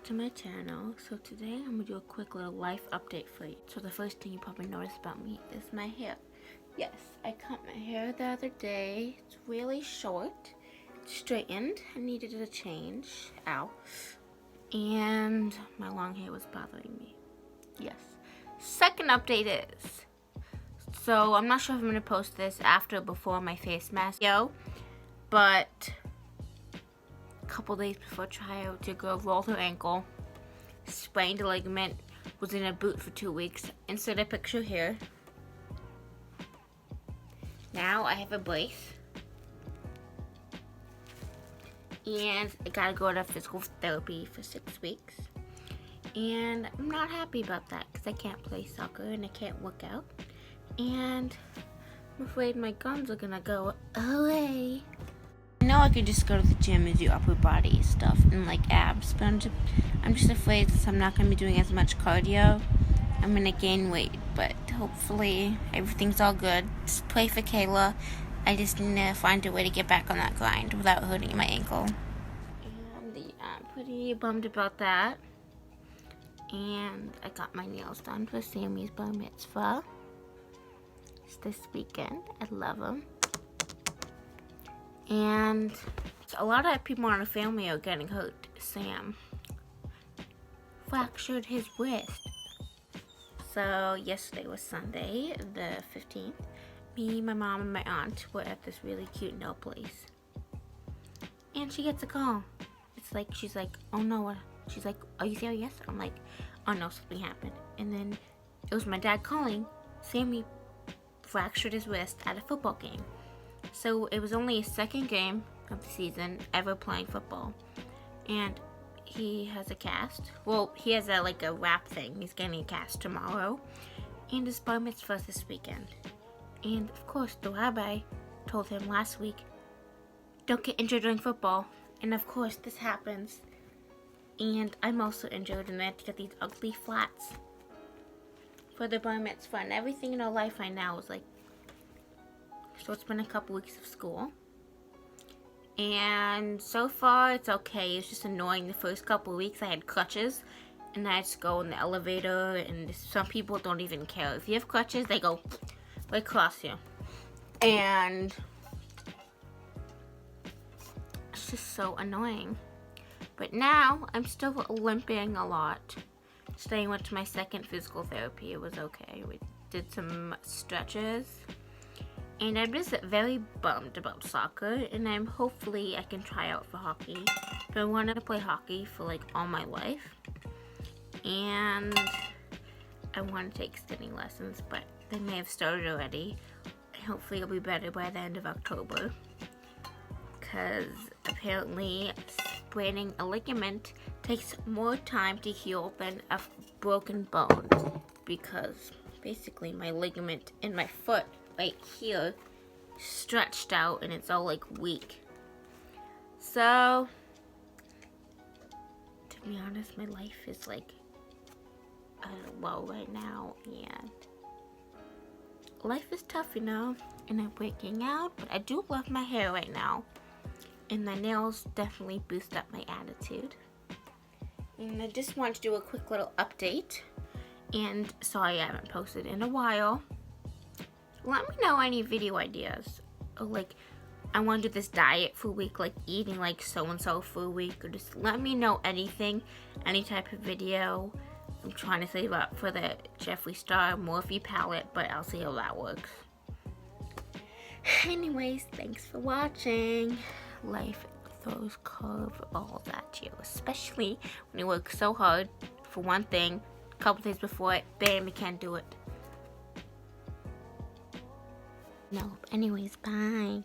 to my channel. So today I'm gonna do a quick little life update for you. So the first thing you probably noticed about me is my hair. Yes, I cut my hair the other day. It's really short, straightened. I needed a change. Ow. And my long hair was bothering me. Yes. Second update is, so I'm not sure if I'm gonna post this after or before my face mask video, but a couple days before tryout, your girl rolled her ankle, sprained a ligament, was in a boot for 2 weeks. Insert a picture here. Now I have a brace, and I gotta go to physical therapy for 6 weeks. And I'm not happy about that because I can't play soccer and I can't work out. And I'm afraid my guns are gonna go away. I know I could just go to the gym and do upper body stuff and like abs, but I'm just afraid since I'm not gonna be doing as much cardio, I'm gonna gain weight. But hopefully everything's all good. Just pray for Kayla. I just need to find a way to get back on that grind without hurting my ankle. And I'm pretty bummed about that. And I got my nails done for Sammy's bar mitzvah. It's this weekend. I love them. And a lot of people in our family are getting hurt. Sam fractured his wrist. So yesterday was Sunday, the 15th. Me, my mom, and my aunt were at this really cute nail place. And she gets a call. It's like, she's like, oh no, what? She's like, are you serious? I'm like, oh no, something happened. And then it was my dad calling. Sammy fractured his wrist at a football game. So it was only his second game of the season ever playing football. And he has a cast. Well, he has a wrap thing. He's getting a cast tomorrow. And his bar mitzvah this weekend. And of course, the rabbi told him last week, don't get injured during football. And of course, this happens. And I'm also injured, and I have to get these ugly flats for the bar mitzvah. And everything in our life right now is like, so it's been a couple weeks of school. And so far, it's okay. It's just annoying. The first couple of weeks, I had crutches, and I had to go in the elevator, and some people don't even care. If you have crutches, they go right across you. And it's just so annoying. But now, I'm still limping a lot. Today I went to my second physical therapy. It was okay. We did some stretches. And I'm just very bummed about soccer. And hopefully I can try out for hockey. But I wanted to play hockey for all my life. And I want to take spinning lessons, but they may have started already. And hopefully it'll be better by the end of October. Because apparently spraining a ligament takes more time to heal than a broken bone, because basically my ligament in my foot right here stretched out and it's all weak. So to be honest, my life is low right now, and life is tough, and I'm breaking out, but I do love my hair right now. And the nails definitely boost up my attitude. And I just wanted to do a quick little update. And sorry I haven't posted in a while. Let me know any video ideas. Or I want to do this diet for a week, eating so-and-so for a week. Or just let me know anything, any type of video. I'm trying to save up for the Jeffree Star Morphe palette, but I'll see how that works. Anyways, thanks for watching. Life throws curveballs at you, especially when you work so hard for one thing, a couple days before it, bam, you can't do it. No, anyways, bye.